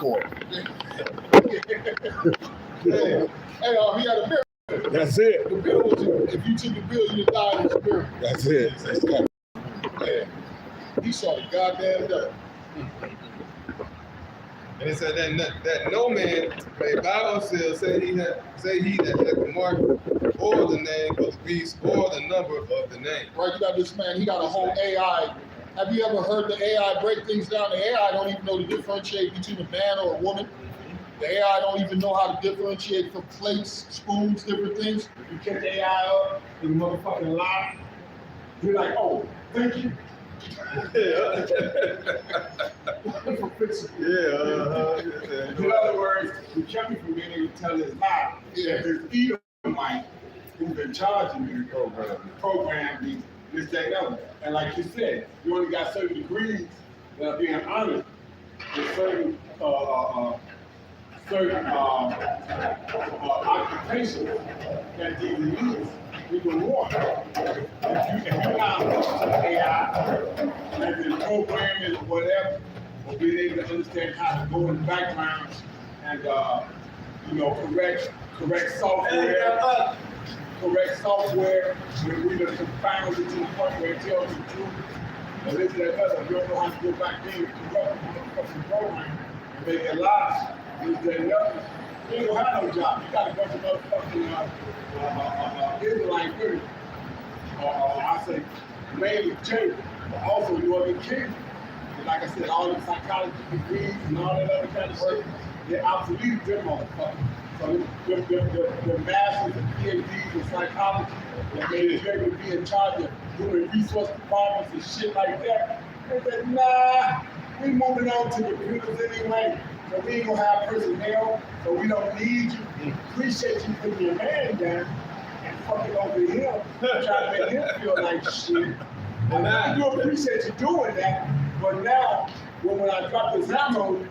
for. Hey, he had a mirror. That's it. The bill was, if you took the bill, you'd die in the spirit. That's it. Yeah. He saw the goddamn devil. And it said that no man may by himself say he that the mark or the name of the beast or the number of the name. Right, you got this man, he got a whole AI. Have you ever heard the AI break things down? The AI don't even know to differentiate between a man or a woman. The AI don't even know how to differentiate from plates, spoons, different things. You catch the AI up in the motherfucking lie, you're like, oh, thank you. Yeah. For fixing it. Yeah. In other words, he kept me from being able to tell his lie. Yeah. Because Edomite, who's been charging me to program me, this, that, and other. And like you said, you only got certain degrees that are being honored with certain occupations that these elites even want. If you're not AI, and the programming or whatever, or being able to understand how to go in the background and correct software, when we just confound it to the point where it tells the truth. And this, that, other. You don't know how to go back there and corrupt the motherfucking program and make it lie. This, that, and other. You ain't gonna have no job. You got a bunch of motherfucking Israelite women. I say, mainly Jay, but also Northern King. And like I said, all the psychology degrees and all that other kind of shit, they're obsolete, them motherfuckers. So the masters and PhDs in psychology that made it able to be in charge of human resource departments and shit like that, they said, nah, we moving on to the computers anyway. So we ain't gonna have personnel, so we don't need you. Appreciate you putting your man down and fucking over him, trying to make him feel like shit. And I do appreciate you doing that, but now, when I drop this ammo,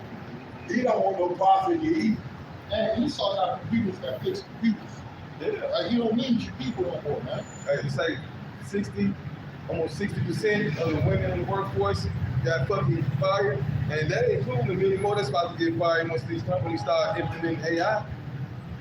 he don't want no parts of you either. And he saw that computers that fix computers. Yeah. Like, you don't need your people no more, man. Hey, it's like almost 60% of the women in the workforce got fucking fired, and that including the million more that's about to get fired once these companies start implementing AI.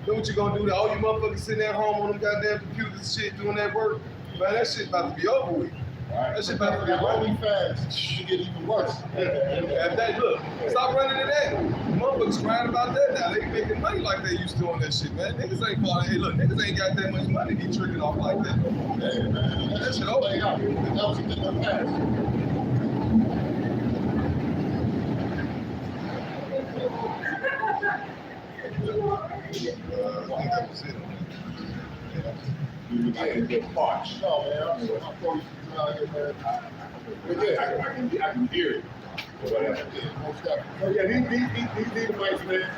Know what you gonna do? All you motherfuckers sitting at home on them goddamn computers and shit doing that work, man, that shit about to be over with. Right. That shit about to be That over. OnlyFans should get even worse. And that, look, stop running to that. Motherfuckers crying about that now. They making money like they used to on that shit, man. Niggas ain't calling, hey, look, niggas ain't got that much money to be tricking off like that. Hey, man, that shit over. That was a thing of the past. I think that was it. You might get parched. No, man, I'm throwing you out here, man. But yeah, I can hear it. Or whatever. most definitely. So yeah, these mice, man.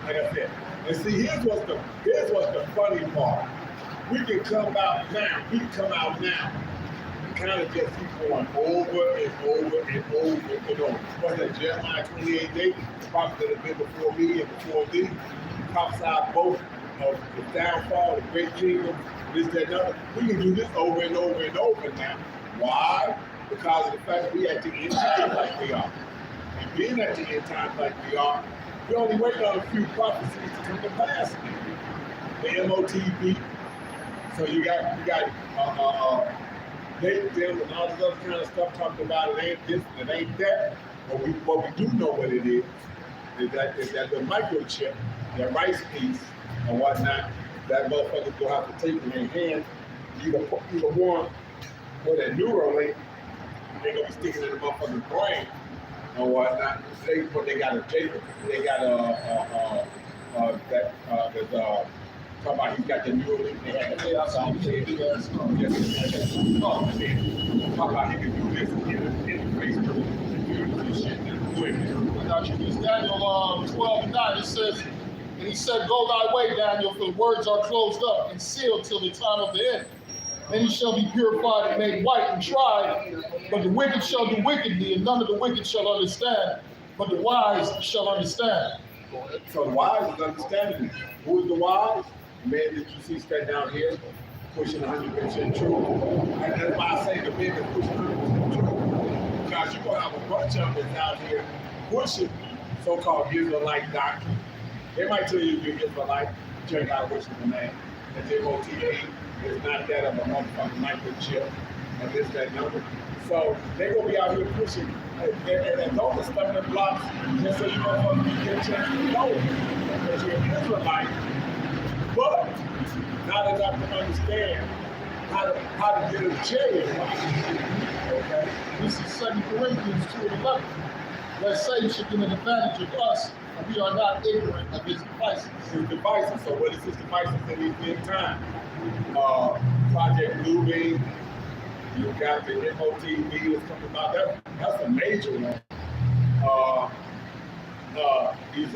Like I said, and see, here's what's the funny part. We can come out now. And kind of just keep going over and over and over and over. What's that? Jeremiah 28:8, the prophet that have been before me and before thee, prophesied both of the downfall of the great kingdom, this, that, and other. We can do this over and over and over now. Why? Because of the fact that we at the end times like we are. And being at the end times like we are, we only wait on a few prophecies to come to pass. The MOTB. So you got them and all this other kind of stuff talking about it ain't this and it ain't that. But we do know what it is that the microchip, that rice piece and whatnot, that motherfucker's gonna have to take in their hand, either one or that Neuralink, they're gonna be sticking in the motherfucker's brain and whatnot. But they got a Jacob, they got talking about he got the Neuralink, they had the talking about he can do this interface with computers and shit and do it. It's Daniel 12:9. It says, and he said, "Go thy way, Daniel, for the words are closed up and sealed till the time of the end. Then he shall be purified and made white and tried. But the wicked shall do wickedly, and none of the wicked shall understand. But the wise shall understand." So the wise is understanding. Who is the wise? The man that you see straight down here, pushing 100% truth. And that's why I say the man that's pushing 100% truth. Because you're going to have a bunch of us out here pushing so-called Israelite doctrine. They might tell you you're Israelite, check out which is the name. The MOTA is not that of a motherfucking microchip and this, that, number. So they're gonna be out here pushing and those are stumbling blocks just so you motherfuckers get a chance to know because you're an Israelite, but not enough to understand how to get a cherry. Okay? This is 2 Corinthians 2:11. Let Satan should get an advantage of us, and we are not ignorant of his devices. His devices. So what is his devices in these big times? Project Bluebeam. You got the MOTV that's coming about. That's a major one. These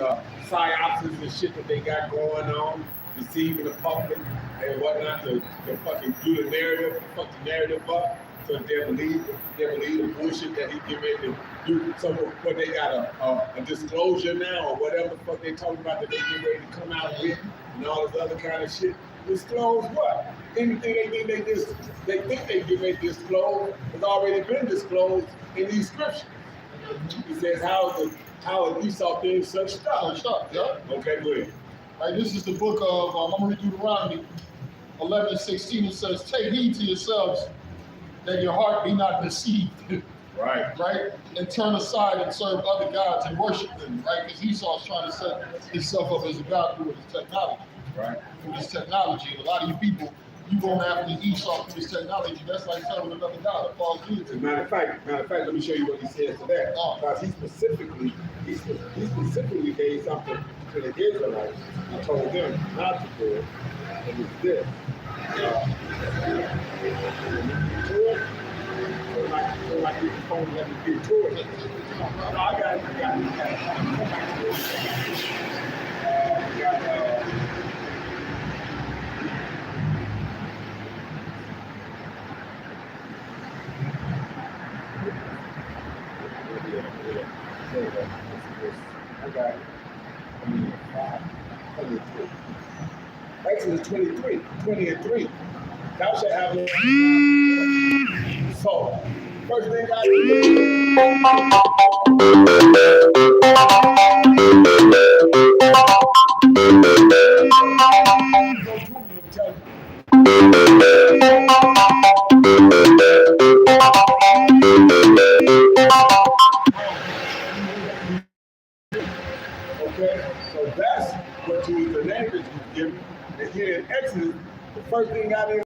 psyopses and shit that they got going on, deceiving the public and whatnot to fucking do the narrative, fuck the narrative up, so they believe the bullshit that he get ready to do. So what they got a disclosure now or whatever the fuck they talking about that they get ready to come out with and all this other kind of shit. Disclose what? Anything they think they get ready to disclose has already been disclosed in these scriptures. He says how Esau did such stuff. Yeah. Okay, go ahead. Right, this is the book of, I'm going to read Deuteronomy 11:16. It says, take heed to yourselves that your heart be not deceived. Right. Right? And turn aside and serve other gods and worship them. Right? Because Esau's trying to set himself up as a god through his technology. Right. Through his technology. And a lot of you people, you going after Esau through his technology. That's like serving another god that falls due to. Matter of fact, let me show you what he says to that. Because he specifically gave something to the Israelites. He told them not to do it. And it's this. So like your phone let me get to it. No, I got it. Come back to it. I got it. Exodus 23, 20 and 3. Thou shalt have no. So, first thing I do. Okay, so that's what you the language was given. And here in Exodus, the first thing I did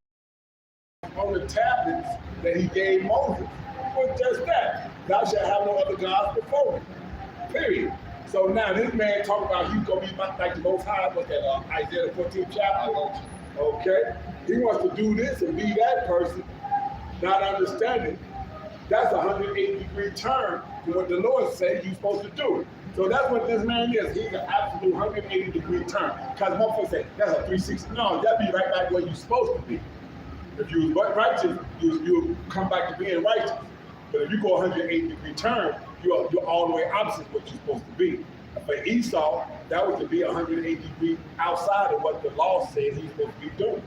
on the tablets that he gave Moses was just that. Thou shalt have no other gods before me. Period. So now this man talking about he's gonna be like the Most High. What's that? Isaiah 14th chapter. Okay, he wants to do this and be that person, not understanding. That's a 180-degree turn from what the Lord said you're supposed to do. So that's what this man is. He's an absolute 180-degree turn. Because motherfuckers say, that's a 360. No, that'd be right back where you're supposed to be. If you was righteous, you'll come back to being righteous. But if you go 180-degree turn, you're all the way opposite what you're supposed to be. For Esau, that was to be 180-degree outside of what the law says he's supposed to be doing.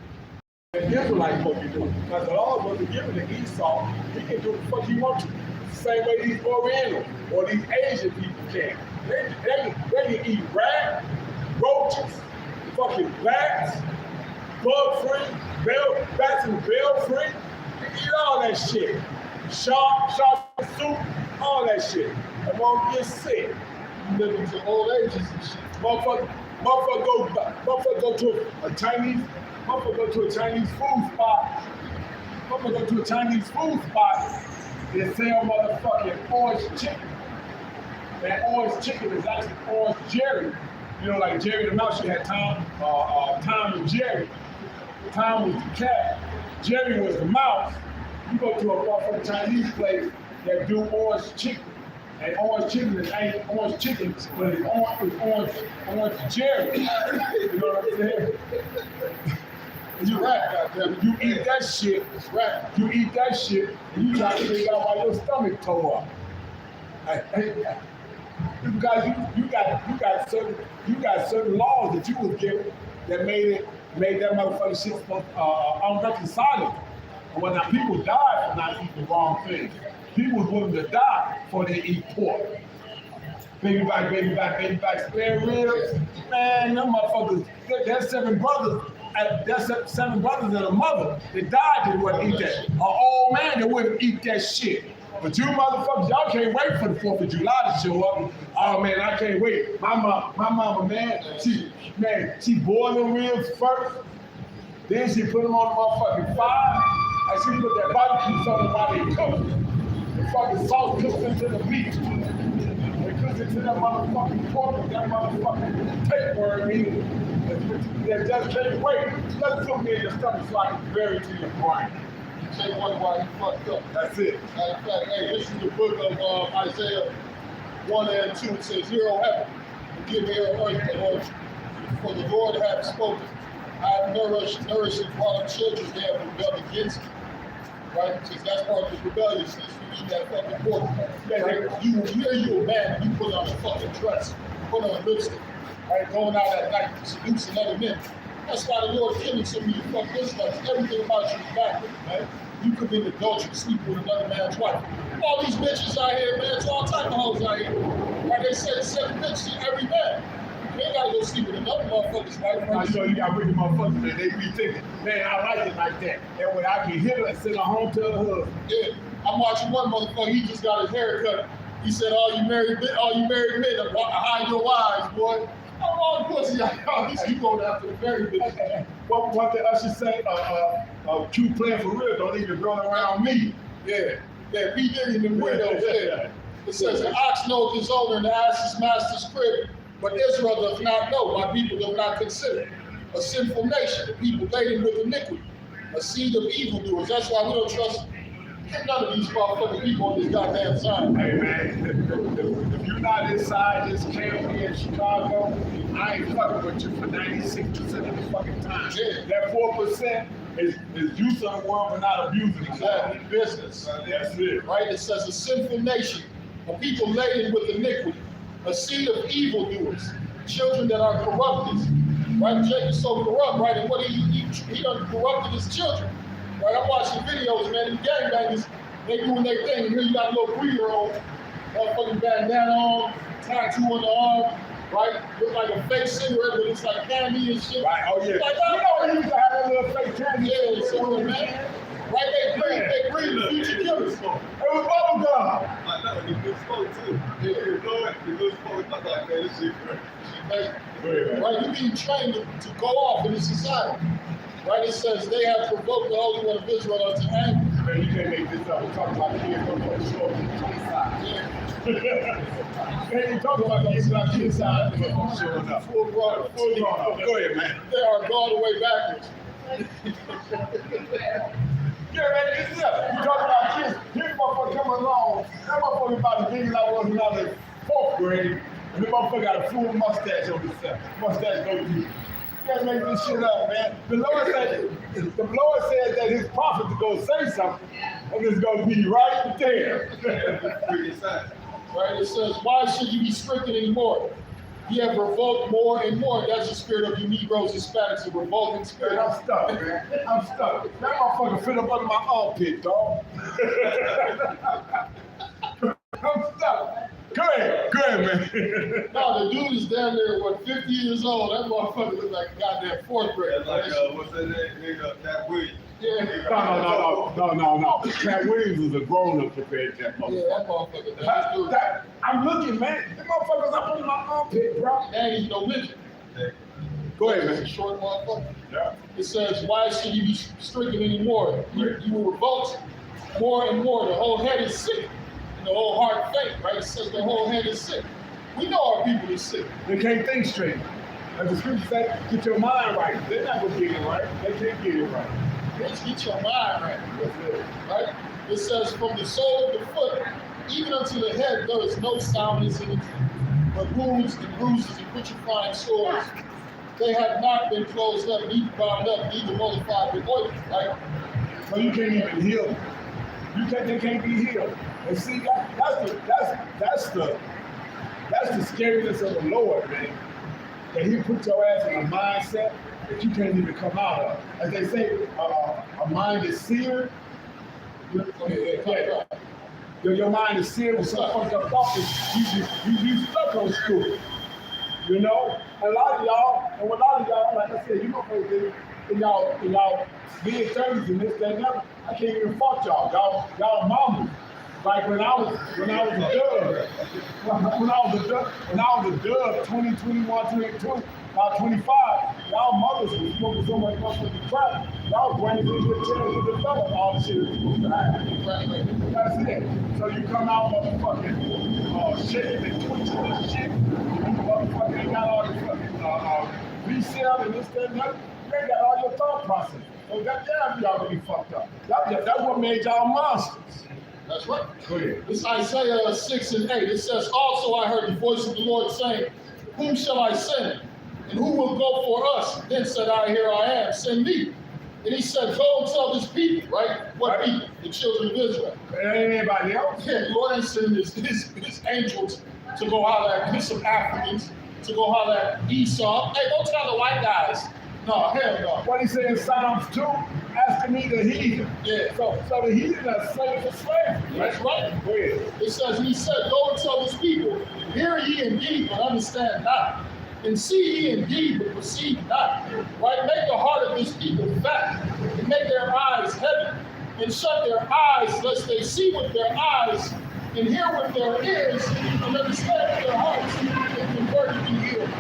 The Israelites supposed to be doing. Because the law wasn't given to Esau, he can do what the fuck he wants to. The same way these Orientals or these Asian people can. They can eat rat, roaches, fucking bats, bug-free, bats and bell-free. They eat all that shit. Shark soup, all that shit. And won't get sick. You live into old ages and shit. Motherfucker go to a Chinese food spot. Motherfucker go to a Chinese food spot and sell motherfucking orange chicken. That orange chicken is actually orange Jerry. You know, like Jerry the Mouse, you had Tom and Jerry. Tom was the cat, Jerry was the mouse. You go to a motherfucking Chinese place that do orange chicken. And orange chicken ain't orange chicken, but it's orange Jerry. You know what I'm saying? You right, goddammit. You eat that shit, it's right. You eat that shit, and you try to figure out why your stomach tore up. Because you got certain laws that you was given that made that motherfucking shit unreconcilable. And when people died for not eating the wrong thing, people was willing to die before they eat pork. baby back, spare ribs. Man, them motherfuckers, there's 7 brothers. There's 7 brothers and a mother that died that wouldn't eat that. An old man that wouldn't eat that shit. But you motherfuckers, y'all can't wait for the 4th of July to show up. Oh man, I can't wait. My mama, man, she boiled them ribs first. Then she put them on the motherfucking fire. And she put that barbecue sauce while they cook. The fucking sauce cooks into the meat. It cooks into that motherfucking pork with that motherfucking tapeworm meat. That just can't wait. Let's put me in your stomach so I can bury it to your brain. Say one why you fucked up. That's it. Matter of fact, hey, this is the book of Isaiah 1 and 2. It says, "Hear, O heaven, and give ear, O earth, the Lord, for the Lord hath spoken. I have nourished and brought up children, they have rebelled against me." Right? Because that's part of the rebelliousness. You need that fucking pork. Right? You a man, you put on a fucking dress, put on lipstick, right? Going out at night, seducing other men. That's why the Lord killing so many fuck this stuff. Everything about you is backwards, right? You commit adultery, sleep with another man's wife. All these bitches out here, man, it's all type of hoes out here. Like they said, 7 bitches to every man. You ain't gotta go sleep with another motherfucker's wife. I show you got wicked motherfuckers, man. They be thinking, man, I like it like that. That way I can hit her and send her home to her husband. Yeah, I'm watching one motherfucker, he just got his hair cut. He said, all you married men, hide your wives, boy. How long pussy y'all? You going after the married bitch. What the usher say? Q playing for real, don't even run around me. Yeah, P. Diddy and the widows, yeah. It says, the ox knoweth his owner and the ass his master's crib, but Israel does not know, my people do not consider. A sinful nation, a people laden with iniquity, a seed of evildoers. That's why we don't trust none of these motherfucking people on this goddamn side. Hey man, if you're not inside this camp here in Chicago, I ain't fucking with you for 96% of the fucking time. Yeah. That 4% is use of the world but not abusing it. Exactly, business. That's it. Right? It says a sinful nation, a people laden with iniquity, a seed of evildoers, children that are corrupted. Right? Jacob is so corrupt, right? And what he done corrupted his children. Right? I'm watching videos, man, these gangbangers, they doing their thing, and here you got a little 3-year-old, motherfucking bandana on, tattoo on the arm, right? Look like a fake cigarette, but it's like candy and shit. Right, oh yeah. Like, you know when you used to have that little fake candy? Yeah, cigarette, man. Right, they breed the future killers. It was bubble gum. I know, he good smoke too. He good smoke. Like, man, this shit crazy. Right, you being trained to go off in the society. Right, it says they have provoked the Holy One of Israel unto anger. Man, you can't make this up. We're talking about kids on the show on the side. They ain't talking about kids on the side. They're showing up. Full grown. Go ahead, man. They are gone away backwards. Yeah, man, it's up. You talking about kids. This motherfucker coming along. That motherfucker about as big as I was when I was in 4th grade. And the motherfucker got a full mustache on his side. Mustache go to you. You gotta make this shit up, man. The Lord said that his prophet to go say something, and it's gonna be right there. Right, it says, why should you be stricken anymore? You have revoked more and more. That's the spirit of you Negroes, Hispanics, a revolting spirit. Man, I'm stuck, man. I'm stuck. That motherfucker fit up under my armpit, dog. I'm stuck. Go ahead, man. No, the dude is down there, 50 years old. That motherfucker looks like a goddamn 4th grader. That's like, what's that name? Cat Williams. Yeah. No. Cat Williams is a grown-up compared to that motherfucker. Yeah, that motherfucker. I'm looking, man. The motherfucker's up under my armpit, bro. And he's no midget. Go ahead, He's a man. short motherfucker. Yeah. It says, why should you be stricken anymore? You will revolt more and more. The whole head is sick. And the whole heart faint, right? It says the whole head is sick. We know our people is sick. They can't think straight. As the scripture says, get your mind right. They're not gonna get it right. They can't get it right. Let's get your mind right. Right? It says, from the sole of the foot, even unto the head, there is no soundness in it, but wounds and bruises and putrefying sores. They have not been closed up, neither bound up, neither mollified with oil, right? So you can't even heal them. They can't be healed. And see, that's the scariness of the Lord, man. That he put your ass in a mindset that you can't even come out of. As they say, a mind is seared. Your mind is seared with some fucked up thoughts. You stuck on school. You know? A lot of y'all, like I said, you know, in y'all mid-30s and this, that, and that, I can't even fuck y'all. Y'all mamas. Like when I was a dub, 20, 21, 22, about 25, y'all mothers was smoking so much motherfucking crack, y'all brains didn't get a chance to develop all the shit that's supposed to happen. That's it. So you come out motherfucking shaking and twitching and shit. You motherfucking ain't got all your fucking resale and this, that, and that. You ain't got all your thought process. So that damn y'all really fucked up. That's what made y'all monsters. That's right. Go ahead. It's Isaiah 6 and 8. It says, also I heard the voice of the Lord saying, whom shall I send? And who will go for us? Then said I, here I am, send me. And he said, go and tell this people, right? What people? The children of Israel. Ain't anybody else? Yeah, the Lord ain't sending his angels to go holler at some Africans, to go holler at Esau. Hey, don't tell the white guys. No, hell no. What he said in Psalms 2, asking me the heathen. Yeah. So the heathen are slaves for slavery. That's right. Go ahead. It says, and he said, go and tell this people, hear ye indeed, but understand not. And see ye indeed, but perceive not. Right? Make the heart of this people fat, and make their eyes heavy, and shut their eyes, lest they see with their eyes, and hear with their ears, and understand with their hearts, and convert to be healed.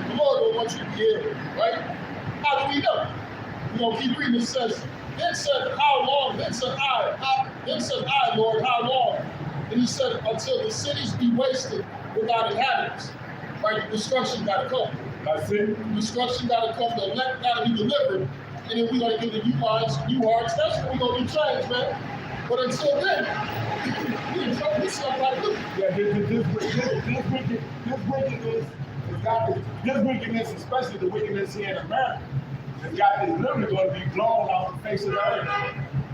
The Lord will want you to be healed, right? How do we know? You know, keep reading. It says, then said, how long? Then said I, Lord, how long? And he said, until the cities be wasted without inhabitants. Right? The destruction got to come. That's it. Destruction got to come. The elect got to be delivered. And then we're going to get the new minds, new hearts. That's when we're going to be changed, man. But until then, we in trouble. This stuff got to do. Yeah, this wickedness, especially the wickedness here in America, is literally going to be blown off the face of the earth.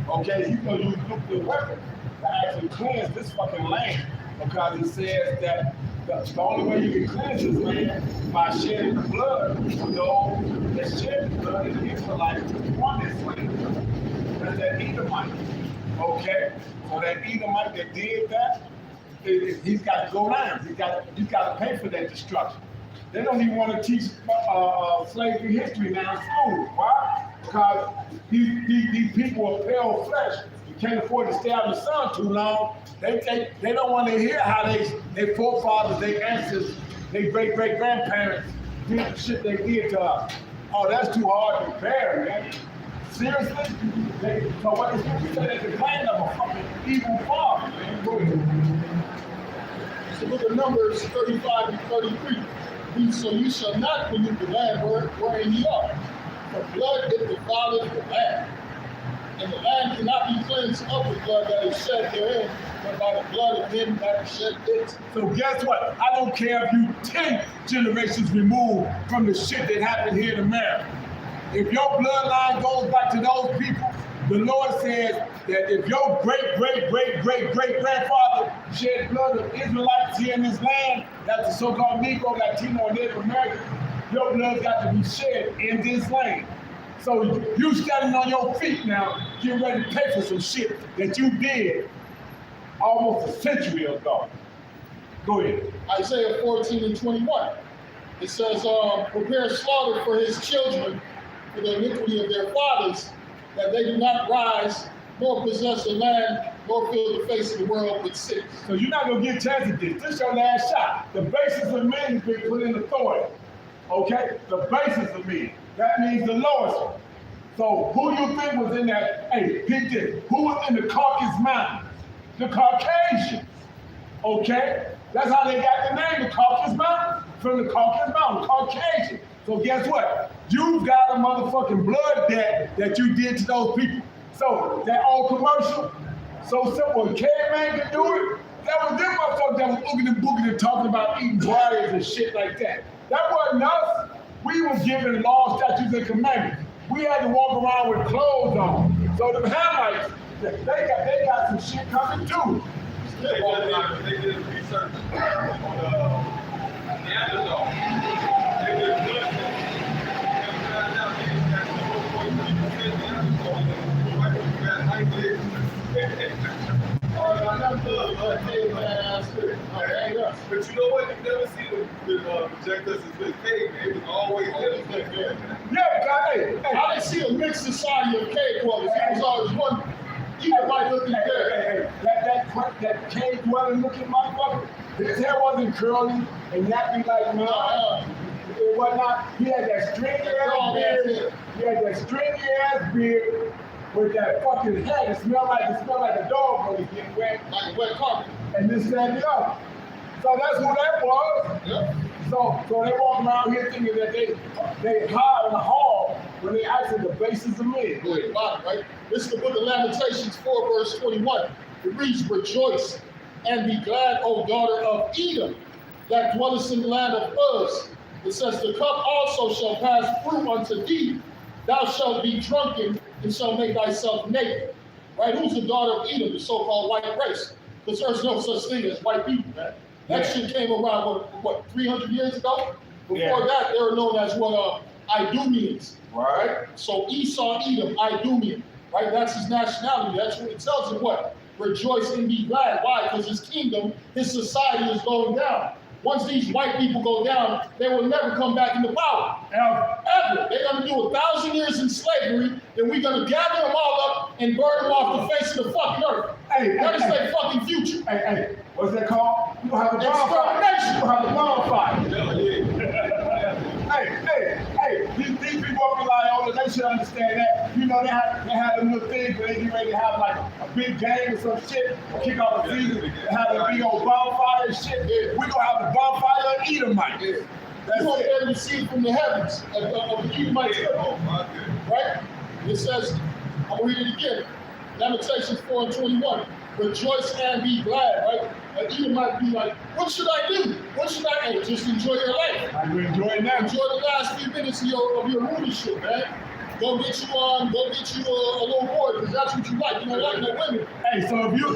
Okay, you know, use nuclear weapons to actually cleanse this fucking land, because it says that the only way you can cleanse this land by shedding the blood of those that shed the blood of the Israelites on this land. That's that Edomite. Okay, so that Edomite that did that, he's got to go down. He's got to pay for that destruction. They don't even want to teach slavery history now in school. Why? Because these people are pale flesh. You can't afford to stay out in the sun too long. They don't want to hear how their forefathers, their ancestors, their great-great-grandparents did the shit they did to us. Oh, that's too hard to bear, man. Seriously? So what the scripture said is the claim of a fucking evil father, man. Go ahead. So look at Numbers 35 and 33. So you shall not pollute the land wherein ye are, for blood it defileth the land. And the land cannot be cleansed of the blood that is shed therein, but by the blood of him that shed it. So guess what? I don't care if you 10 generations removed from the shit that happened here in America. If your bloodline goes back to those people, the Lord says that if your great-great-great-great-great-grandfather shed blood of Israelites here in this land, that's the so-called Negro, Latino, and Native American, your blood's got to be shed in this land. So you standing on your feet now, getting ready to pay for some shit that you did almost a century ago. Go ahead. Isaiah 14 and 21. It says, prepare slaughter for his children for the iniquity of their fathers, that they do not rise, nor possess the land, nor fill the face of the world with cities. So you're not going to get a chance at this. This is your last shot. The basis of men has been put in authority. Okay? The basis of men. That means the lowest one. So who you think was in that? Hey, get this. Who was in the Caucasus Mountains? The Caucasians. Okay? That's how they got the name, the Caucasus Mountains. From the Caucasus Mountains, Caucasian. So guess what? You've got a motherfucking blood debt that you did to those people. So that old commercial, so simple, a caveman can do it. That was them motherfuckers that was oogie and boogie and talking about eating briars and shit like that. That wasn't us. We was given laws, statutes, and commandments. We had to walk around with clothes on. So the Hamites, they got some shit coming too. They did research on Neanderthal. They did blood tests. And found out that the 4.3% Neanderthal and the white people got 98%. Protect us as this cave, man. It was always there. Yeah, God, hey, I didn't see a mixed society of cave dwellers. It was always one. Even like looking there. that cave dwelling looking motherfucker, his hair wasn't curly and nappy like mine. It was not. He had that stringy ass beard. He had that stringy ass beard with that fucking head. It smelled like a dog when he's getting wet. Like a wet carpet. And this and the other. So that's who that was. Yep. So they walk around here thinking that they hide in the hall when they actually the basis of men. Right? This is the book of Lamentations 4, verse 21. It reads, rejoice and be glad, O daughter of Edom, that dwellest in the land of Uz. It says, the cup also shall pass through unto thee. Thou shalt be drunken and shall make thyself naked. Right? Who's the daughter of Edom, the so-called white race? Because there's no such thing as white people, man. That shit came around, what 300 years ago? Before that, they were known as what Idumeans. Right? So Esau, Edom, Idumean. Right? That's his nationality. That's what it tells him what? Rejoice and be glad. Why? Because his kingdom, his society is going down. Once these white people go down, they will never come back into power. Ever. They're going to do 1,000 years in slavery, then we're going to gather them all up and burn them off the face of the fucking earth. That is their fucking future. Hey, what's that called? You gonna have a Extermination. bonfire. You gonna have a bonfire. Hey, these people up in Loyola, they should understand that. You know, they had a little thing where they get ready to have like a big game or some shit, kick off the season, have a big old bonfire and shit. We gonna have the bonfire and Edomite. You want to be able to see it from the heavens of the Edomite. Right? It says, I'm going to read it again. Lamentations 4 and 21. Rejoice and be glad, right? And Edom might be like, what should I do? What should I do? Just enjoy your life. I'm enjoying that. Enjoy the last few minutes of your rulership, man. Go get you a little boy, because that's what you like. You don't like no women. Hey, so if you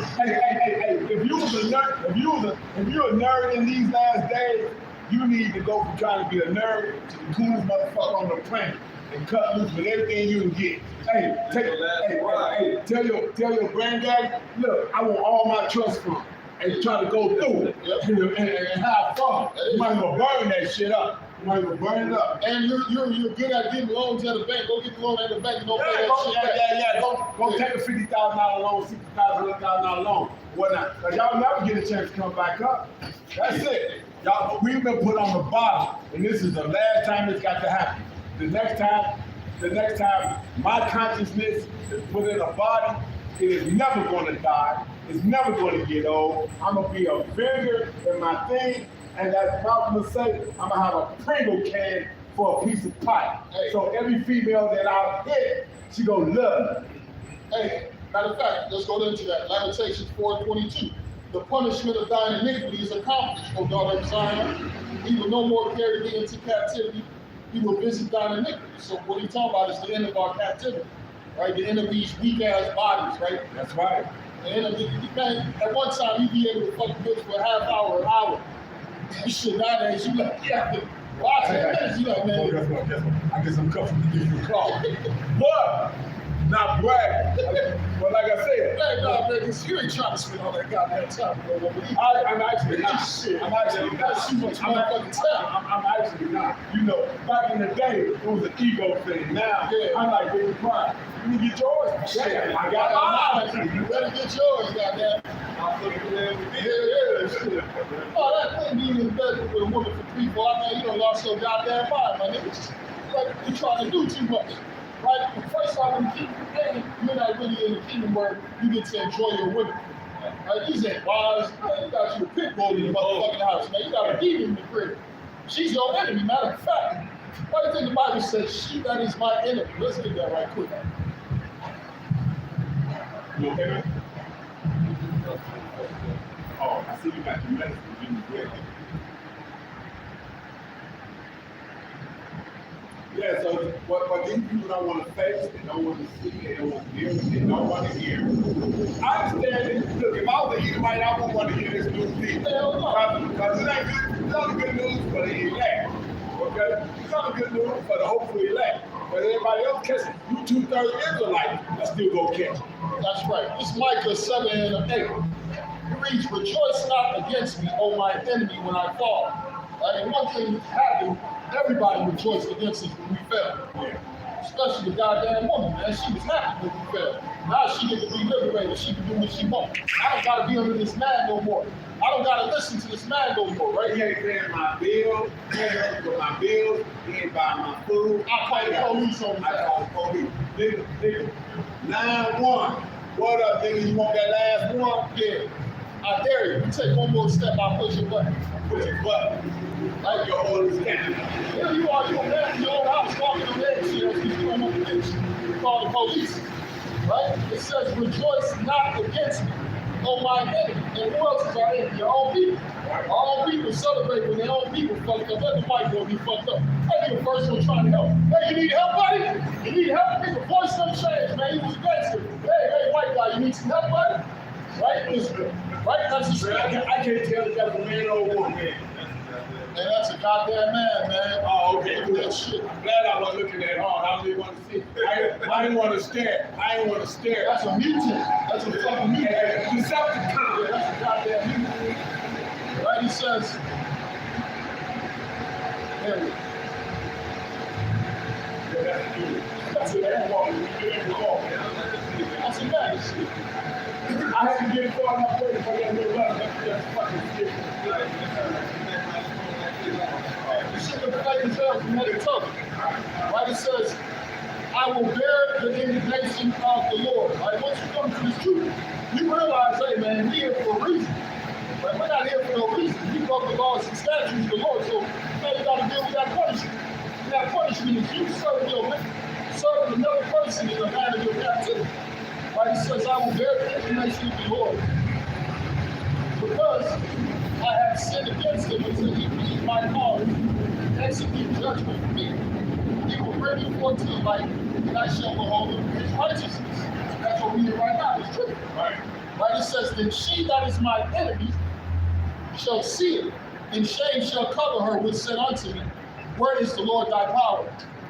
was a nerd, if you're a nerd in these last days, you need to go from trying to be a nerd to the coolest motherfucker on the planet and cut loose with everything you can get. Tell your granddaddy, look, I want all my trust funds and try to go through it and have fun. You might as well burn that shit up. You might as well burn it up. And you're good at getting loans at the bank. Go get the loan at the bank and don't pay that shit back. Go take a $50,000 loan, $60,000, $100,000 loan, whatnot. Cause y'all never get a chance to come back up. That's it. Y'all, we've been put on the bottom, and this is the last time it's got to happen. The next time my consciousness is put in a body, it is never going to die. It's never going to get old. I'm going to be a vigor in my thing, and as Malcolm would say, I'm going to have a Pringle can for a piece of pie. Hey. So every female that I hit, she going to love me. Hey, matter of fact, let's go into that. Lamentations 4:22. The punishment of thine iniquity is accomplished, O daughter of Zion. He will no more carry thee into captivity. He will visit thine iniquity. So what he's talking about is the end of our captivity, right? The end of these weak-ass bodies, right? That's right. The end of man, at one time, you'd be able to fuck a bitch for a half hour, an hour. Shit, nowadays, you like, yeah, 5 minutes, you like, man. Guess what? I guess I'm comfortable to give you a call. But, not bragging. But like I said, Hey, nah, man, cause you ain't trying to spend all that goddamn time, bro. I'm actually not. Shit. I'm actually not. That's too much motherfucking time. I'm actually not. You know, back in the day, it was an ego thing. Now, I'm like, baby, pride. You can get yours. Shit, I got mine. You better get yours, goddamn. Shit. Oh, that thing being in bed with a woman for 3, 4 hours, man, you done lost your goddamn mind, my nigga. Like, you trying to do too much. Right? The first time you keep paying, you're not really in the kingdom where you get to enjoy your women. Right? These ain't wives. Man, you got you a pit bull in your motherfucking house, man. You got a demon in the crib. She's your enemy, matter of fact. Why do you think the Bible says, she that is my enemy? Let's get that right quick. You okay, man? Oh, I see you got your medicine. Yeah, so what these people don't want to face, they don't want to see, they don't want to hear, they don't want to hear. I understand it. Look, if I was an Edomite, I wouldn't want to hear this news either. Because it ain't good. It's only good news for the elect. Okay? It's only good news for the hopeful elect. But everybody else catches you 2/3 Israelites, I still go catch it. That's right. This Micah 7 and 8. It reads, rejoice not against me, O my enemy, when I fall. Right? And one thing happened, everybody rejoiced against us when we fell. Especially the goddamn woman, man. She was happy when we fell. Now she get to be liberated. She can do what she wants. I don't gotta be under this man no more. I don't gotta listen to this man no more, right? He ain't paying my bills, he ain't helping with my bills, he ain't buying my food. I call the police on I call the police. Nigga, 9-1. What up, nigga? You want that last one? Yeah. I dare you. You take one more step, I'll push your button. Push your button. Like your oldest cat. Here you are, you a man in your own house walking on eggshells because you don't know the bitch. You call the police. Right? It says, rejoice not against me, O my enemy. And who else is our enemy? Your own people. Our own people celebrate when their own people fucked up. Let the white boy be fucked up. Hey, you the first one trying to help. Hey, you need help, buddy? You need help? Nigga, voice done changed, man. He was a gangster. Hey, white guy, you need some help, buddy? Right? Right? That's the story. I can't tell if that's a man or a woman. Man, that's a goddamn man. Oh, okay. Look at that shit. I'm glad I wasn't looking that hard. I didn't want to see. I didn't want to stare. That's a mutant. That's a fucking mutant. Decepticon. Yeah, that's a goddamn mutant. Right? He says, there we go. That's a man walking. That's a man shit. I had to get it far enough away before I got no love. That's fucking shit. You should have played himself from another tongue. Right? It says, I will bear the indignation of the Lord. Right? Once you come to this truth, you realize, hey man, we're here for a reason. Right? We're not here for no reason. We broke the laws and statutes of the Lord. So now you gotta deal with that punishment. And that punishment is you serving another person in the land of your captivity. Right? It says, I will bear the indignation of the Lord. Because I have sinned against him until he plead my cause and execute judgment for me. He will bring me forth to the light, and I shall behold his righteousness. That's what we read right now, it's true. Right? It says, then she that is my enemy shall see it, and shame shall cover her which said unto me, where is the Lord thy power?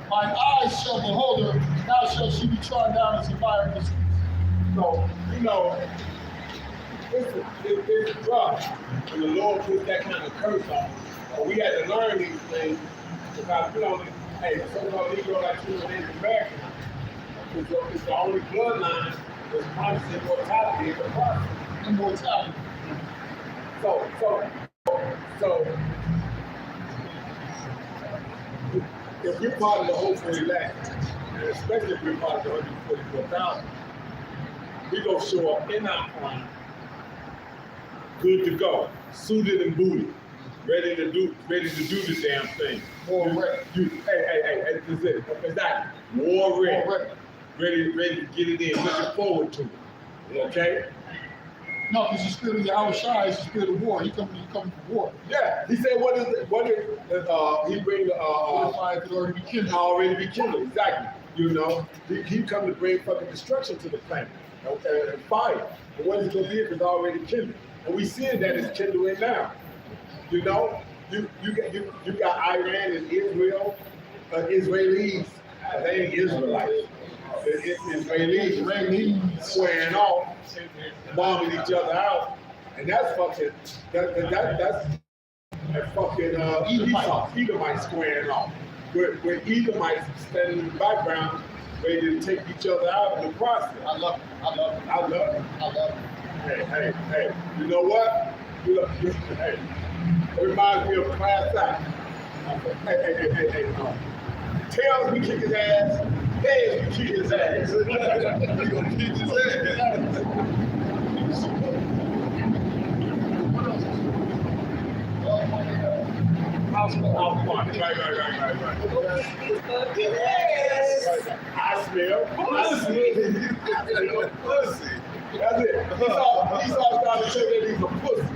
Mine eyes shall behold her, now shall she be trodden down as a fire in the streets. So, it's rough when the Lord puts that kind of curse on us. But we had to learn these things because, hey, so-called Negro like you and Native American, it's the only bloodline that's promising immortality in the process. Immortality. So, if you're part of the hopeful elect, and especially if you're part of the 144,000, we gonna show up in our prime, good to go, suited and booted, ready to do the damn thing. War ready. Hey, this is it. Exactly. War ready. Ready to get it in, looking forward to it. Okay? No, because the spirit of Yahushua is the spirit of war. He coming for war. Yeah. He said, what is it? He bring The fire could already be kindled. already be kindled. Exactly. He come to bring fucking destruction to the planet. Okay, and fire. And what it's gonna be if it's already kindled. And we seeing that it's kindling now. You got Iran and Israel, Israelis. They ain't Israelites. Israelis squaring off, bombing each other out, and that's fucking that's fucking Edomites squaring off. Where Edomites standing in the background, ready to take each other out in the process. I love it. Hey, you know what? Hey, it reminds me of class act. Hey. Tails, we kick his ass. Heads, we kick his ass. We gonna kick his ass. House party. Right. Yes. I smell pussy. That's it. Esau started to say that he's a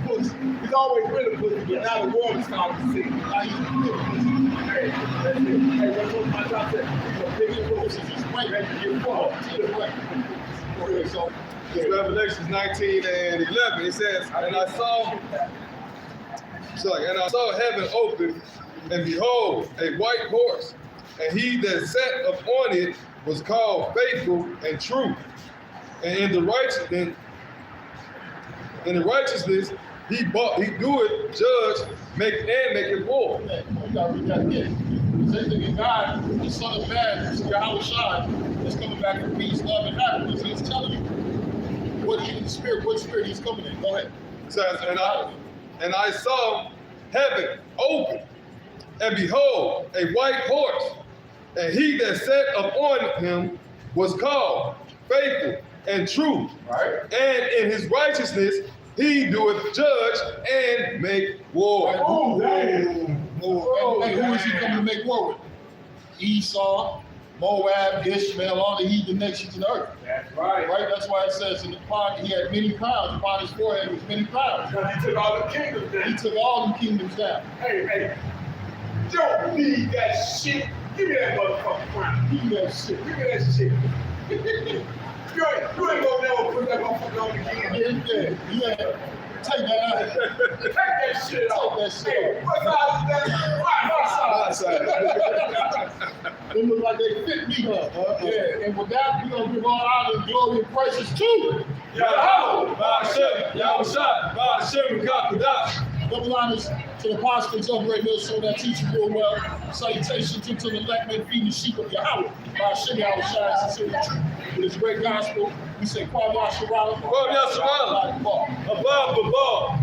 pussy. He's always been a pussy, but now the world is starting to see. Now he's a pussy. Hey, that's it. Hey, that's what my job said. He's a big pussy. He's ready to get fucked. Okay, so it's Revelations 19 and 11. It says, and I saw heaven open, and behold, a white horse, and he that sat upon it was called Faithful and True. And in the righteousness He do it, judge, make it war. Yeah, come on, you gotta read that again. Same thing in God, the Son of Man, Yahweh Shai, is coming back for peace, love, and happiness. He's telling you what spirit he's coming in. Go ahead. It says, and I saw heaven open, and behold, a white horse, and he that sat upon him was called Faithful and True. Right. And in his righteousness he doeth judge and make war. Right. Oh, damn. And who is he coming to make war with? Esau, Moab, Ishmael, all the heathen nations of the earth. That's right. Right? That's why it says in the upon he had many crowns. Upon his forehead was many crowns. Because he took all the kingdoms He down. took all the kingdoms down. Hey, don't need that shit. Give me that motherfucking crown. Give me that shit. Give me that shit. You ain't gonna never put that motherfucker on again. Yeah. Take that out. Take that shit off. Take that shit Hey, off. what size is that? Right side. They look like they fit me. Yeah, and with that, we're gonna give all honor and glory and praises to Yahweh, Ba'ashem, Yahushua, Ba'ashem, Kakadash. double honors to the apostles of Great Millstone that teach you real well. Salutations to the elect men feeding the sheep of Yahweh. Ba'ashem, Yahushua, sincerely true. With his great gospel, we say, Kwam Yasharala. Kwam Yasharala. Above the ball.